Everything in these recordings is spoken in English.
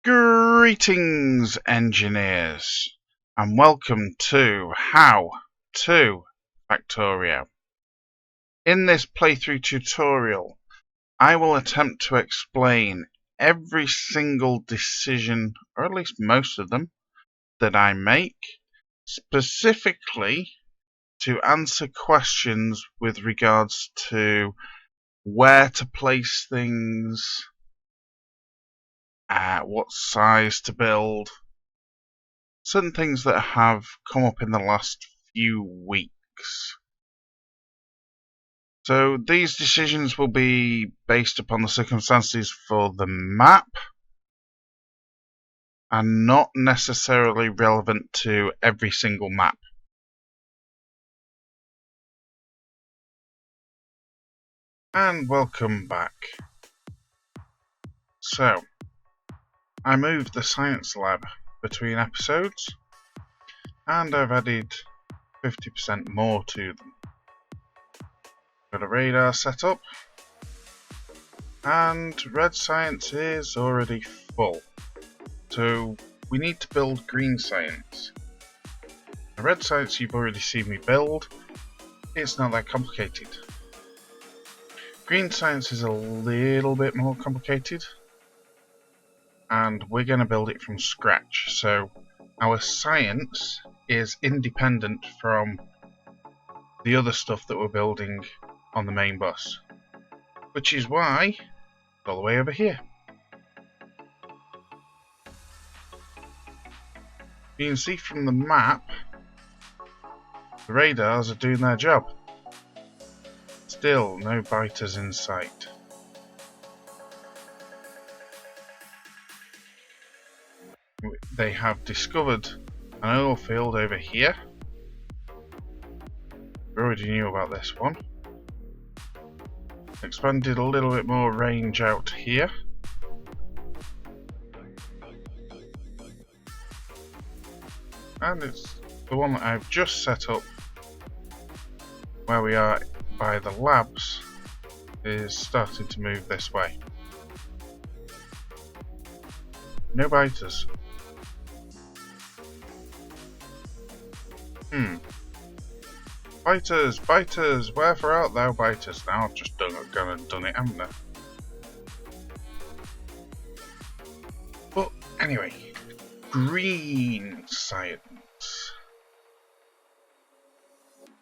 Greetings, engineers, and welcome to How To Factorio. In this playthrough tutorial, I will attempt to explain every single decision, or at least most of them, that I make, specifically to answer questions with regards to where to place things, what size to build, certain things that have come up in the last few weeks. So these decisions will be based upon the circumstances for the map and not necessarily relevant to every single map. And welcome back. So, I moved the science lab between episodes, and I've added 50% more to them. Got a radar set up, and red science is already full. So we need to build green science. The red science you've already seen me build, it's not that complicated. Green science is a little bit more complicated, and we're going to build it from scratch. So our science is independent from the other stuff that we're building on the main bus, which is why it's all the way over here. You can see from the map, the radars are doing their job. Still no biters in sight. They have discovered an oil field over here. We already knew about this one. Expanded a little bit more range out here. And it's the one that I've just set up where we are by the labs is starting to move this way. No biters. Biters, wherefore art thou, biters? Now I've just gone and done it, haven't I? But anyway, green science.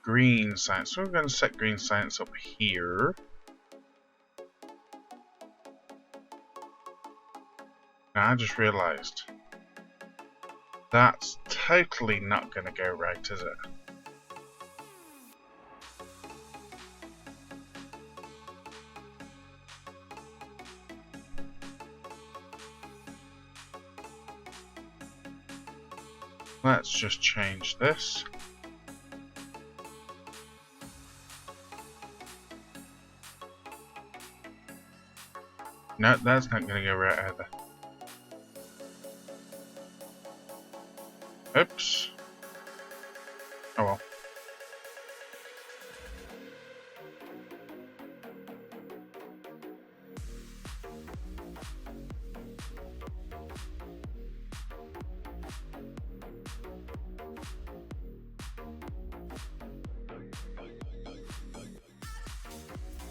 Green science. So we're going to set green science up here. Now I just realised that's totally not going to go right, is it? Let's just change this. No, that's not going to go right either. Oops. Oh well.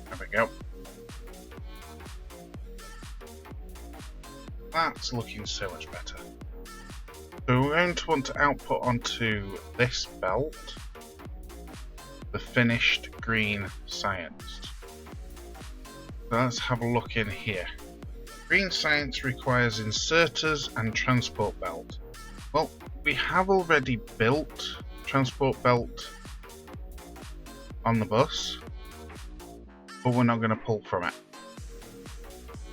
There we go. That's looking so much better. So we're going to want to output onto this belt the finished green science. So let's have a look in here. Green science requires inserters and transport belt. Well, we have already built transport belt on the bus, but we're not going to pull from it.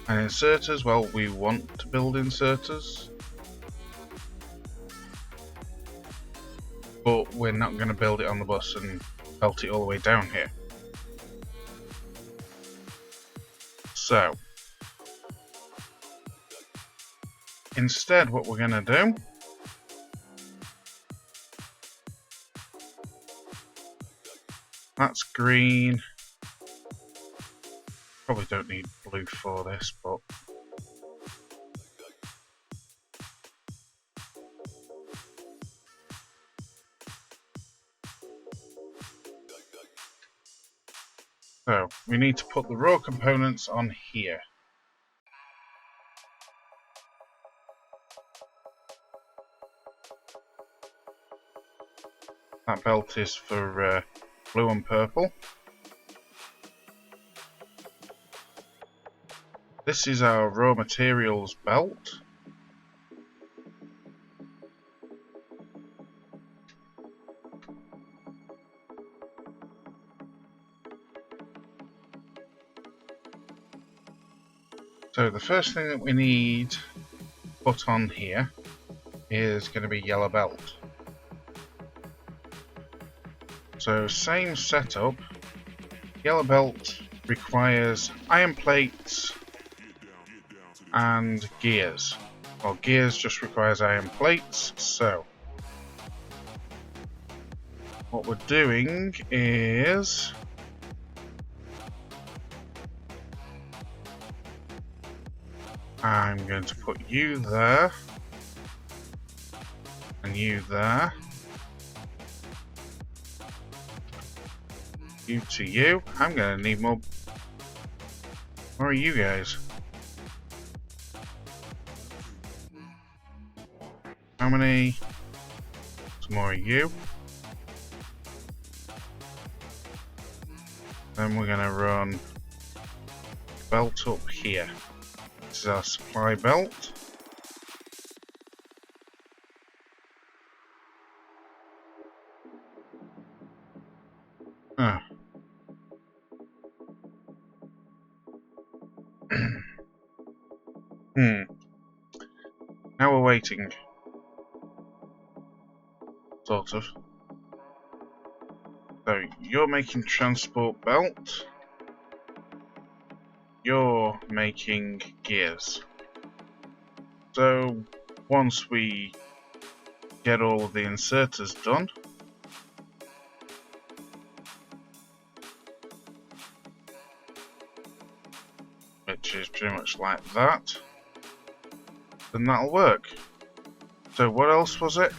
And inserters, well, we want to build inserters, but we're not going to build it on the bus and belt it all the way down here. So, instead what we're going to do, that's green. Probably don't need blue for this, but So we need to put the raw components on here. That belt is for blue and purple. This is our raw materials belt. So the first thing that we need put on here is going to be yellow belt. So same setup. Yellow belt requires iron plates and gears. Well, gears just requires iron plates, so what we're doing is I'm going to put you there and you there. You to you. I'm going to need more. Where are you guys? How many? Some more of you. Then we're going to run belt up here. This is our supply belt. Ah. Now we're waiting. Sort of. So you're making transport belt. You're making gears. So once we get all of the inserters done, which is pretty much like that, then that'll work. So what else was it?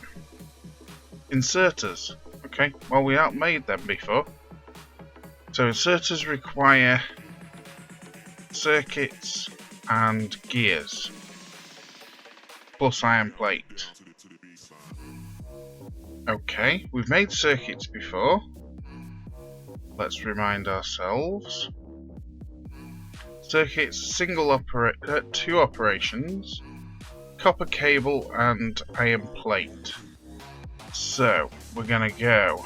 Inserters. Okay, well we outmade them before. So inserters require circuits and gears, plus iron plate. Okay, we've made circuits before. Let's remind ourselves. Circuits, two operations, copper cable and iron plate. So we're gonna go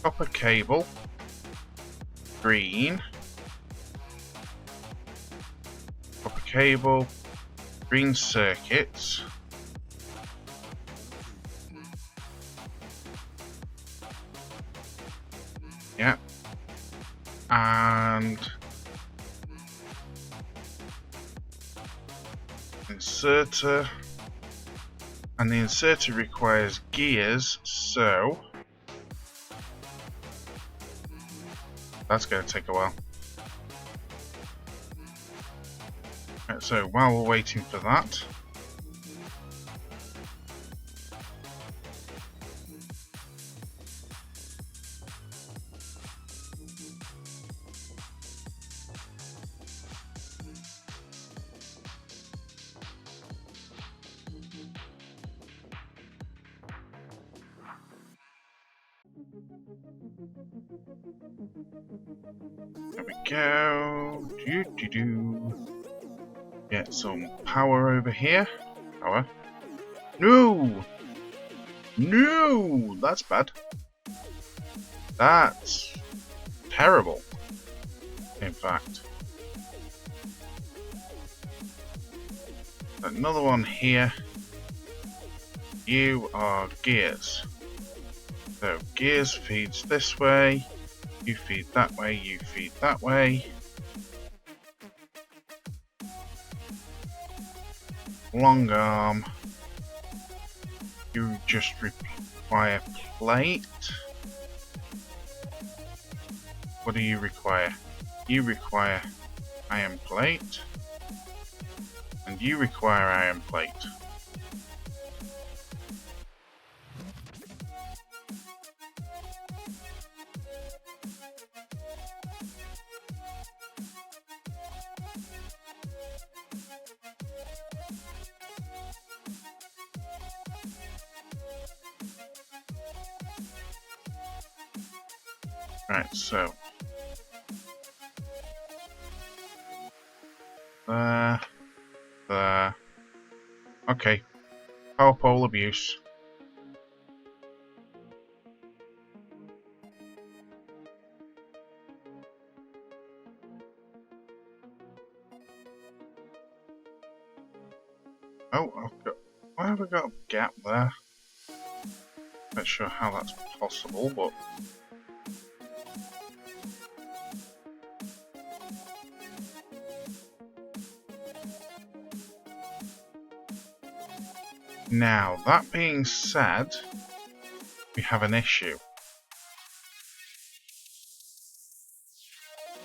copper cable, green, copper cable, green circuits, yeah, and inserter, and the inserter requires gears, so that's going to take a while. Right, so while we're waiting for that, there we go. Get some power over here. Power. No! No! That's bad. That's terrible, in fact. Another one here. You are gears. So gears feeds this way. You feed that way, you feed that way. Long arm. You just require plate. What do you require? You require iron plate. And you require iron plate. Right, so there. Okay, power pole abuse. Oh, why have I got a gap there? Not sure how that's possible, but now, that being said, we have an issue.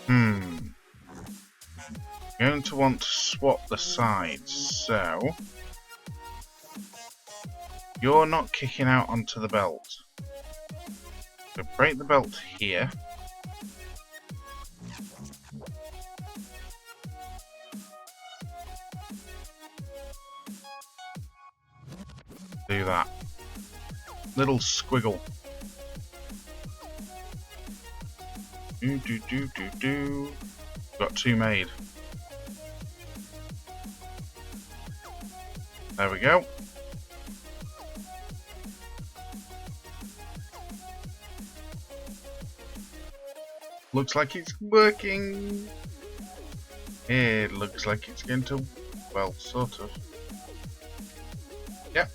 We're going to want to swap the sides, so you're not kicking out onto the belt. So break the belt here. Do that. Little squiggle. Do. Got two made. There we go. Looks like it's working. It looks like it's going to, well, sort of. Yep.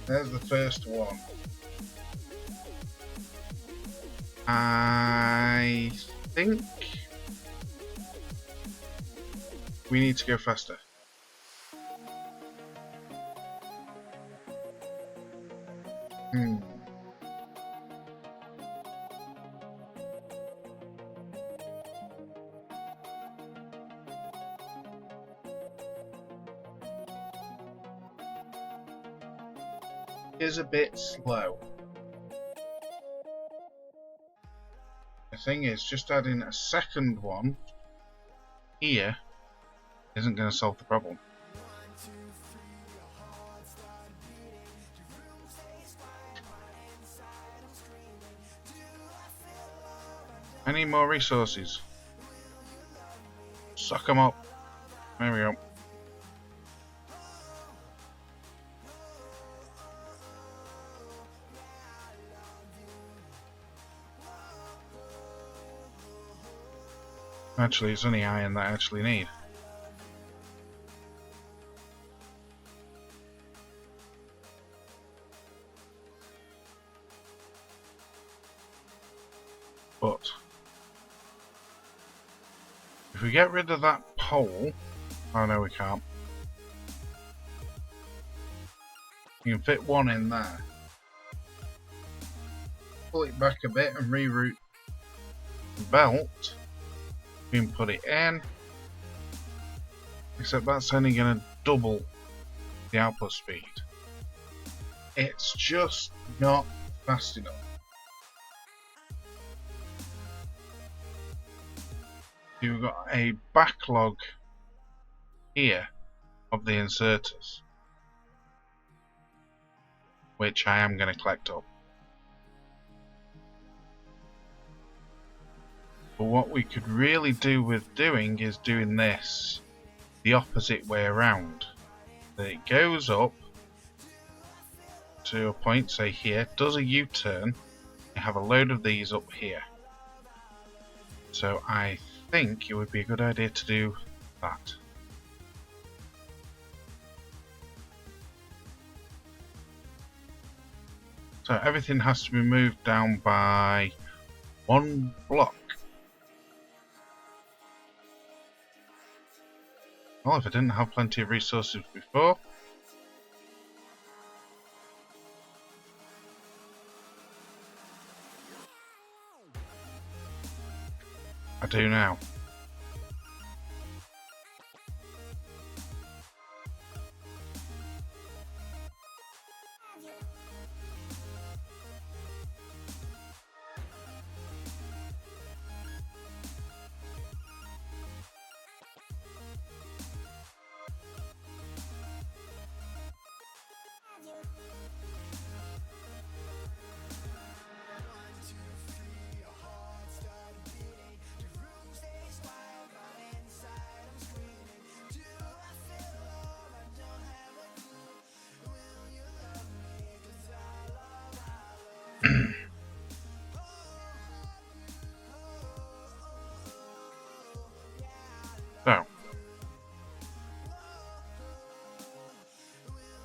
There's the first one. I think we need to go faster. Is a bit slow. The thing is, just adding a second one here isn't going to solve the problem. I need more resources. Suck them up. There we go. Actually, it's only iron that I actually need. But if we get rid of that pole... Oh no, we can't. You can fit one in there. Pull it back a bit and reroute the belt. You can put it in. Except that's only going to double the output speed. It's just not fast enough. You've got a backlog here of the inserters, which I am going to collect up. But what we could really do with doing is doing this the opposite way around. That it goes up to a point, say here, does a U-turn, you have a load of these up here. So I think it would be a good idea to do that. So everything has to be moved down by one block. Well, if I didn't have plenty of resources before. I do now.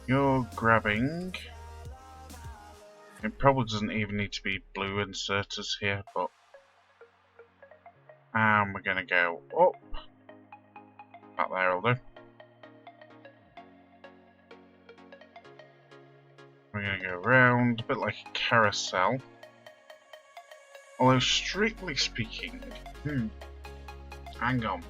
You're grabbing. It probably doesn't even need to be blue inserters here, but we're going to go up. That there will do. We're going to go round, a bit like a carousel. Although, strictly speaking, hang on.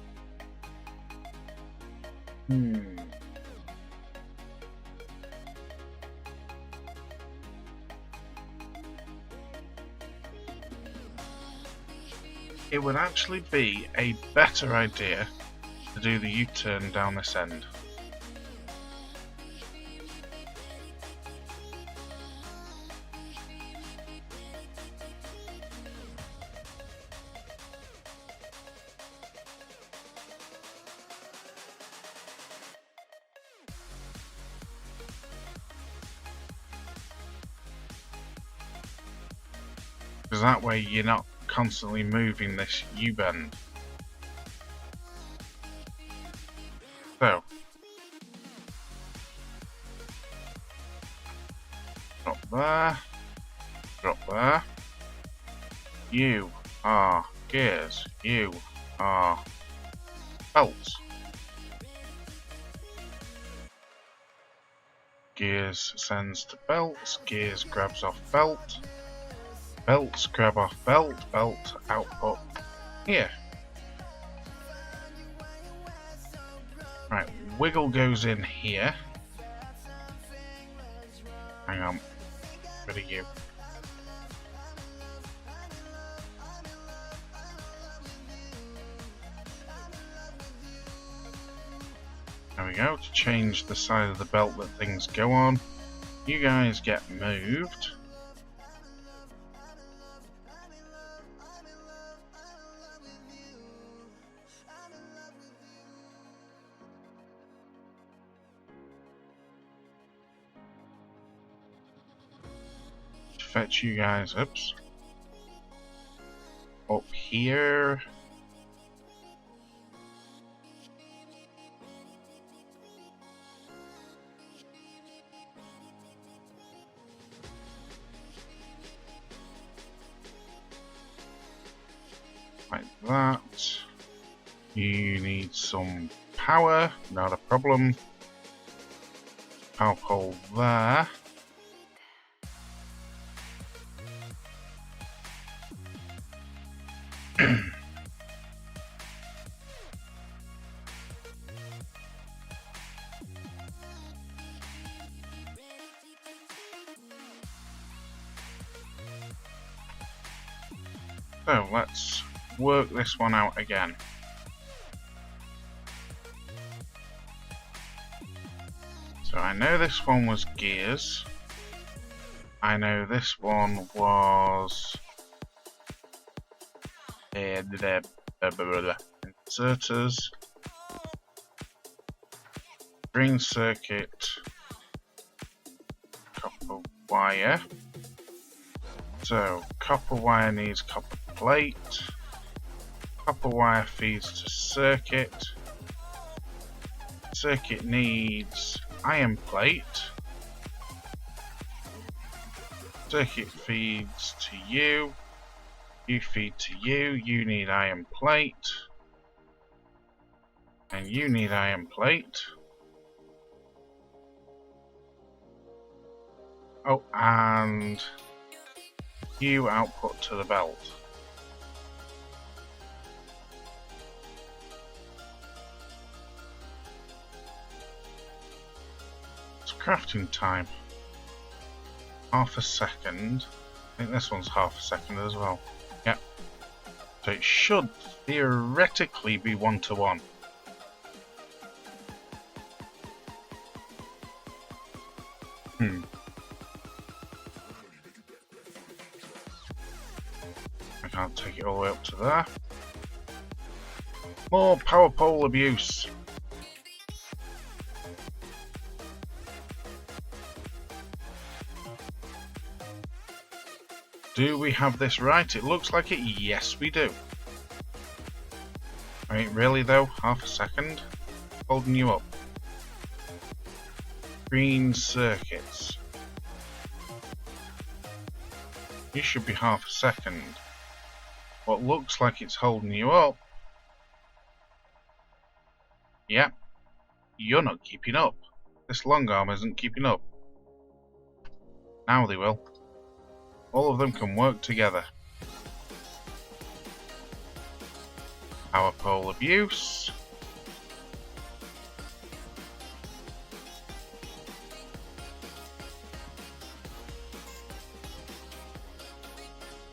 It would actually be a better idea to do the U-turn down this end. Because that way you're not constantly moving this U-bend. So, drop there, drop there. You are gears, you are belts. Gears sends to belts, gears grabs off belt. Belts grab off belt, belt output here. Right, wiggle goes in here. Hang on, rid of you. There we go, to change the side of the belt that things go on. You guys get moved. Fetch you guys, oops, up here. Like that. You need some power, not a problem. Power pole there. So let's work this one out again. So I know this one was gears. I know this one was inserters, green circuit, copper wire. So copper wire needs copper plate. Copper wire feeds to circuit. Circuit needs iron plate. Circuit feeds to you. You feed to you. You need iron plate. And you need iron plate. Oh, and you output to the belt. It's crafting time. Half a second. I think this one's half a second as well. Yep. So it should theoretically be 1-to-1. I can't take it all the way up to there. More power pole abuse. Do we have this right? It looks like it. Yes, we do. I mean, really though? Half a second? Holding you up. green circuits. You should be half a second. What looks like it's holding you up. Yep, you're not keeping up. This long arm isn't keeping up. Now they will. All of them can work together. Power pole abuse.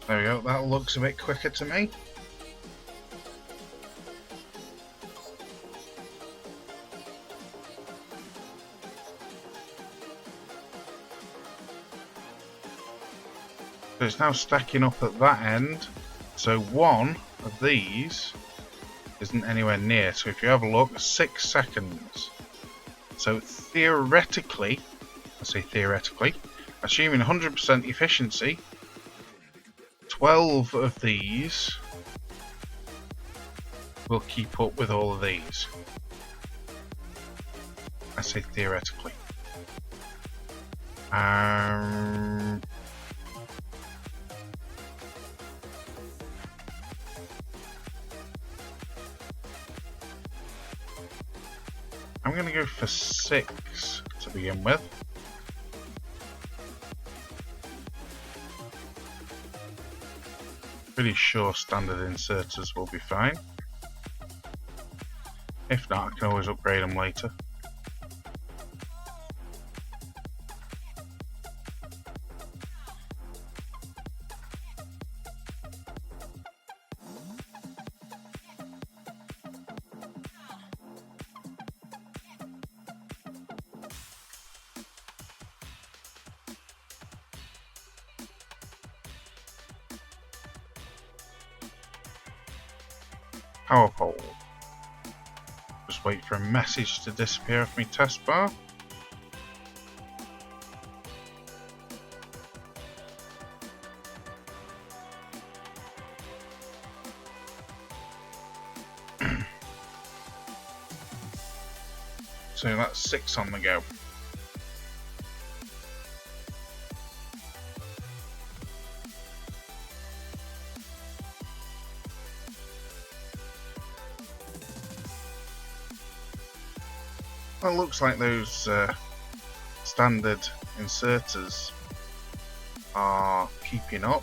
There we go, that looks a bit quicker to me. So it's now stacking up at that end. So one of these isn't anywhere near. So if you have a look, 6 seconds. So theoretically, I say theoretically, assuming 100% efficiency, 12 of these will keep up with all of these. I say theoretically. I'm going to go for 6 to begin with. Pretty sure standard inserters will be fine. If not, I can always upgrade them later. Power pole. Just wait for a message to disappear off my taskbar. So that's 6 on the go. Well, it looks like those standard inserters are keeping up.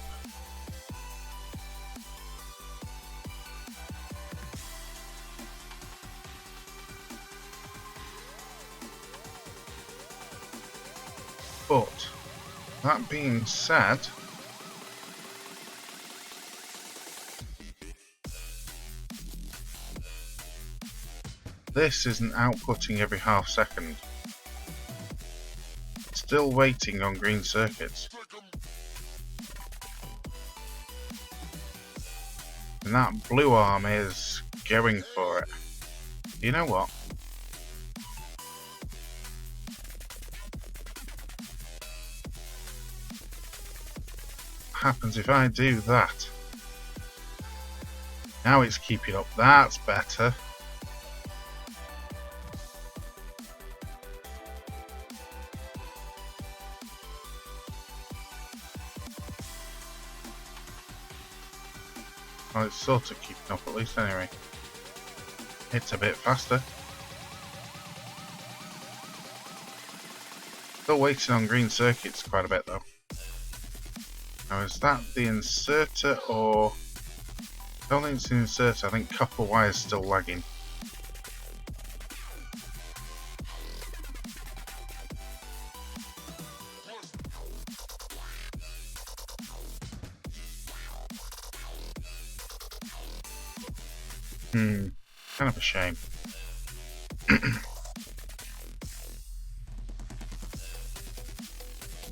But that being said, this isn't outputting every half second. It's still waiting on green circuits. And that blue arm is going for it. You know what? What happens if I do that? Now it's keeping up. That's better. Well, it's sort of keeping up at least anyway. It's a bit faster. Still waiting on green circuits quite a bit though. Now is that the inserter or... I don't think it's the inserter, I think copper wire is still lagging. Kind of a shame.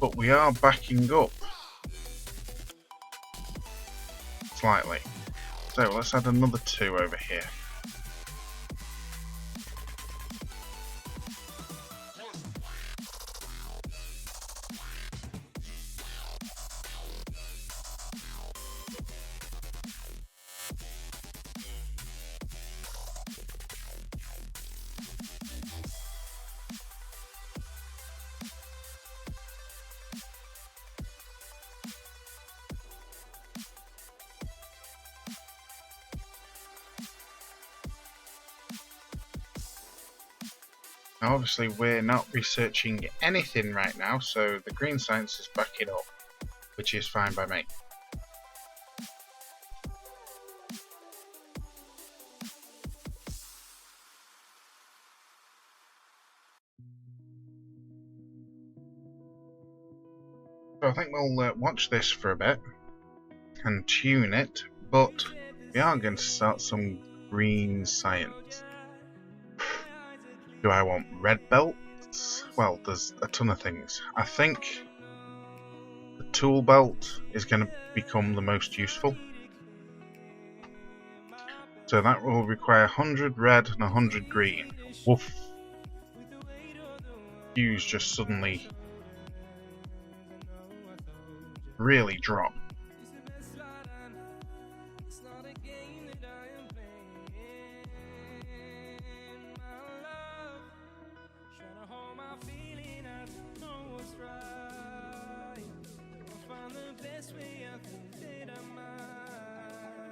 But we are backing up slightly. So let's add another 2 over here. Now obviously we're not researching anything right now, so the green science is backing up, which is fine by me. So I think we'll watch this for a bit and tune it, but we are going to start some green science. Do I want red belts? Well, there's a ton of things. I think the tool belt is going to become the most useful. So that will require 100 red and 100 green. Woof. Hues just suddenly really drop.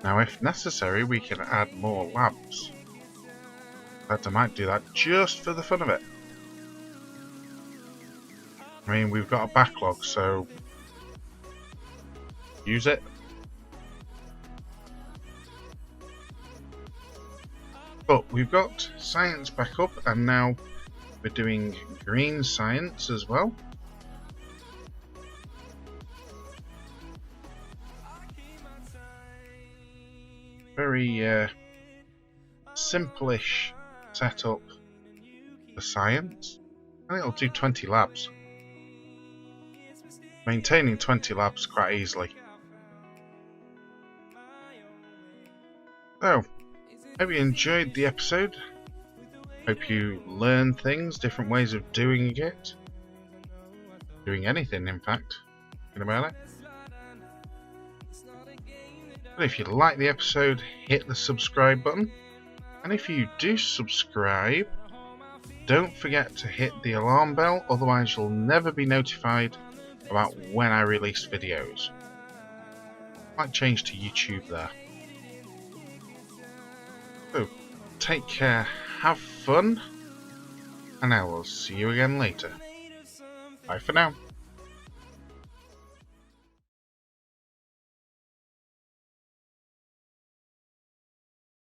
Now if necessary we can add more labs. But I might do that just for the fun of it. I mean, we've got a backlog, so use it. But we've got science back up, and now we're doing green science as well. Very simple-ish setup for science. I think it'll do 20 labs. Maintaining 20 labs quite easily. So, hope you enjoyed the episode. Hope you learned things, different ways of doing it. Doing anything, in fact. Thinking about it. But if you like the episode, hit the subscribe button. And if you do subscribe, don't forget to hit the alarm bell, otherwise you'll never be notified about when I release videos. Might change to YouTube there. So, take care, have fun, and I will see you again later. Bye for now.